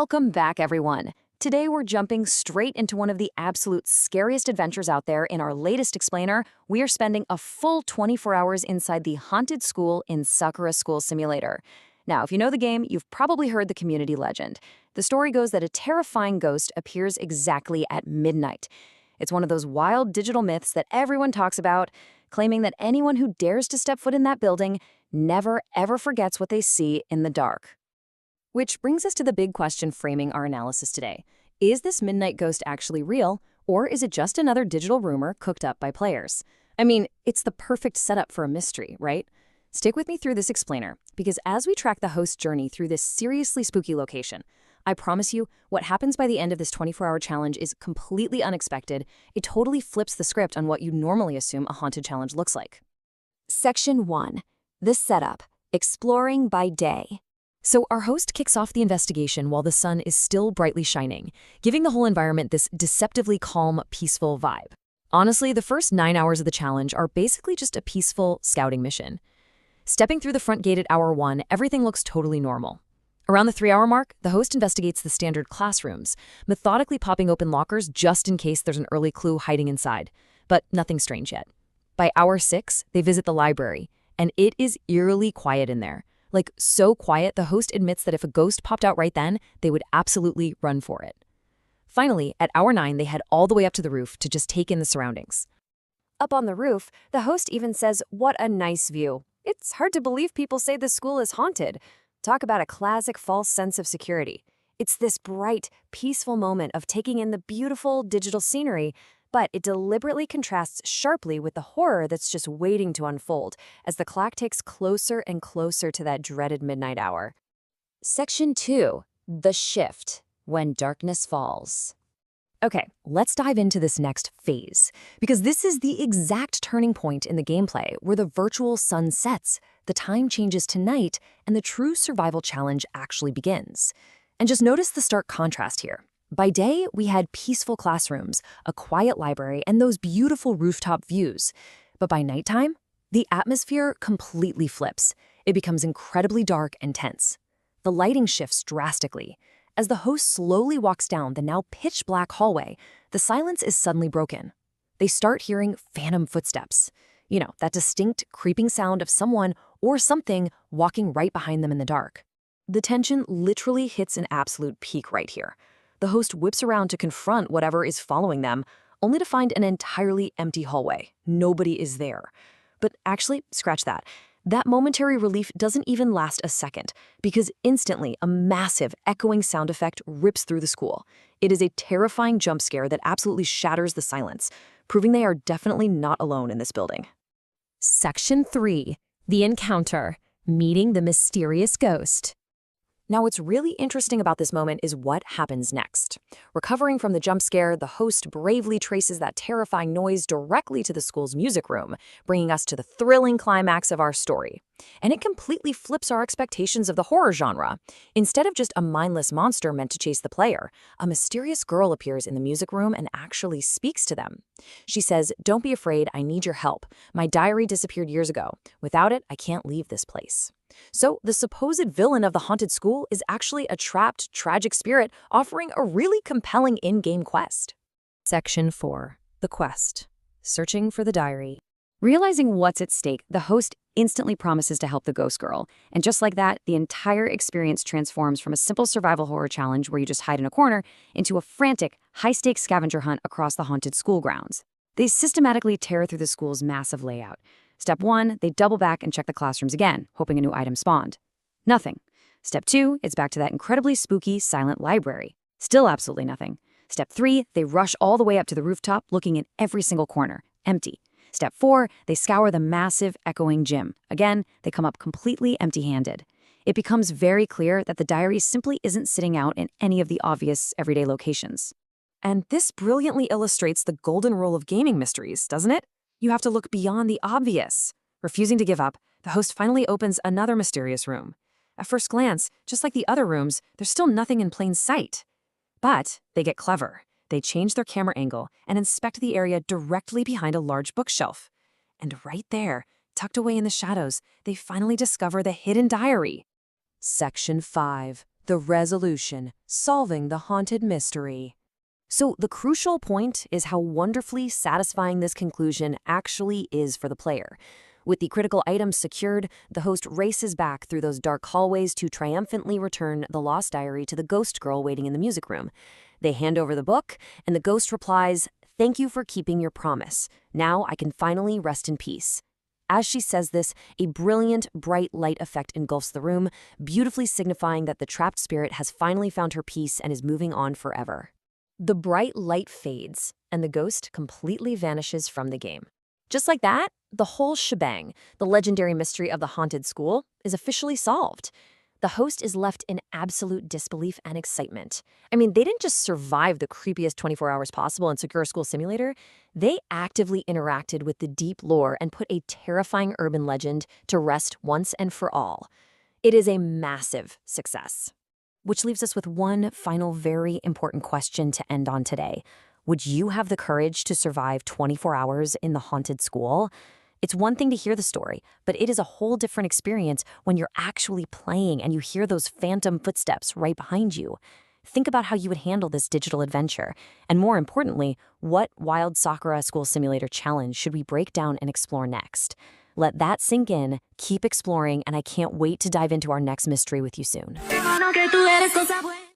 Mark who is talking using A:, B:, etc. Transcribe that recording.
A: Welcome back, everyone. Today we're jumping straight into one of the absolute scariest adventures out there. In our latest explainer, we are spending a full 24 hours inside the haunted school in Sakura School Simulator. Now, if you know the game, you've probably heard the community legend. The story goes that a terrifying ghost appears exactly at midnight. It's one of those wild digital myths that everyone talks about, claiming that anyone who dares to step foot in that building never ever forgets what they see in the dark. Which brings us to the big question framing our analysis today. Is this midnight ghost actually real, or is it just another digital rumor cooked up by players? I mean, it's the perfect setup for a mystery, right? Stick with me through this explainer, because as we track the host's journey through this seriously spooky location, I promise you, what happens by the end of this 24-hour challenge is completely unexpected. It totally flips the script on what you normally assume a haunted challenge looks like. Section 1. The setup. Exploring by day. So our host kicks off the investigation while the sun is still brightly shining, giving the whole environment this deceptively calm, peaceful vibe. Honestly, the first 9 hours of the challenge are basically just a peaceful scouting mission. Stepping through the front gate at hour 1, everything looks totally normal. Around the 3-hour mark, the host investigates the standard classrooms, methodically popping open lockers just in case there's an early clue hiding inside. But nothing strange yet. By hour 6, they visit the library, and it is eerily quiet in there. Like, so quiet, the host admits that if a ghost popped out right then, they would absolutely run for it. Finally, at hour 9, they head all the way up to the roof to just take in the surroundings. Up on the roof, the host even says, "What a nice view." It's hard to believe people say the school is haunted. Talk about a classic false sense of security. It's this bright, peaceful moment of taking in the beautiful digital scenery, but it deliberately contrasts sharply with the horror that's just waiting to unfold as the clock takes closer and closer to that dreaded midnight hour. Section 2. The shift. When darkness falls. Okay, let's dive into this next phase, because this is the exact turning point in the gameplay where the virtual sun sets, the time changes to night, and the true survival challenge actually begins. And just notice the stark contrast here. By day, we had peaceful classrooms, a quiet library, and those beautiful rooftop views. But by nighttime, the atmosphere completely flips. It becomes incredibly dark and tense. The lighting shifts drastically. As the host slowly walks down the now pitch-black hallway, the silence is suddenly broken. They start hearing phantom footsteps. You know, that distinct, creeping sound of someone or something walking right behind them in the dark. The tension literally hits an absolute peak right here. The host whips around to confront whatever is following them, only to find an entirely empty hallway. Nobody is there. But actually, scratch that. That momentary relief doesn't even last a second, because instantly a massive, echoing sound effect rips through the school. It is a terrifying jump scare that absolutely shatters the silence, proving they are definitely not alone in this building. Section 3. The encounter. Meeting the mysterious ghost. Now, what's really interesting about this moment is what happens next. Recovering from the jump scare, the host bravely traces that terrifying noise directly to the school's music room, bringing us to the thrilling climax of our story. And it completely flips our expectations of the horror genre. Instead of just a mindless monster meant to chase the player, a mysterious girl appears in the music room and actually speaks to them. She says, "Don't be afraid, I need your help. My diary disappeared years ago. Without it, I can't leave this place." So the supposed villain of the haunted school is actually a trapped, tragic spirit offering a really compelling in-game quest. Section 4. The quest. Searching for the diary. Realizing what's at stake, the host instantly promises to help the ghost girl. And just like that, the entire experience transforms from a simple survival horror challenge where you just hide in a corner into a frantic, high-stakes scavenger hunt across the haunted school grounds. They systematically tear through the school's massive layout. Step 1, they double back and check the classrooms again, hoping a new item spawned. Nothing. Step 2, it's back to that incredibly spooky, silent library. Still absolutely nothing. Step 3, they rush all the way up to the rooftop, looking in every single corner. Empty. Step 4, they scour the massive, echoing gym. Again, they come up completely empty-handed. It becomes very clear that the diary simply isn't sitting out in any of the obvious, everyday locations. And this brilliantly illustrates the golden rule of gaming mysteries, doesn't it? You have to look beyond the obvious. Refusing to give up, the host finally opens another mysterious room. At first glance, just like the other rooms, there's still nothing in plain sight. But they get clever. They change their camera angle and inspect the area directly behind a large bookshelf. And right there, tucked away in the shadows, they finally discover the hidden diary. Section 5. The resolution, solving the haunted mystery. So the crucial point is how wonderfully satisfying this conclusion actually is for the player. With the critical items secured, the host races back through those dark hallways to triumphantly return the lost diary to the ghost girl waiting in the music room. They hand over the book, and the ghost replies, "Thank you for keeping your promise. Now I can finally rest in peace." As she says this, a brilliant, bright light effect engulfs the room, beautifully signifying that the trapped spirit has finally found her peace and is moving on forever. The bright light fades, and the ghost completely vanishes from the game. Just like that, the whole shebang, the legendary mystery of the haunted school, is officially solved. The host is left in absolute disbelief and excitement. I mean, they didn't just survive the creepiest 24 hours possible in Sakura School Simulator, they actively interacted with the deep lore and put a terrifying urban legend to rest once and for all. It is a massive success. Which leaves us with one final very important question to end on today. Would you have the courage to survive 24 hours in the haunted school? It's one thing to hear the story, but it is a whole different experience when you're actually playing and you hear those phantom footsteps right behind you. Think about how you would handle this digital adventure. And more importantly, what wild Sakura School Simulator challenge should we break down and explore next? Let that sink in, keep exploring, and I can't wait to dive into our next mystery with you soon.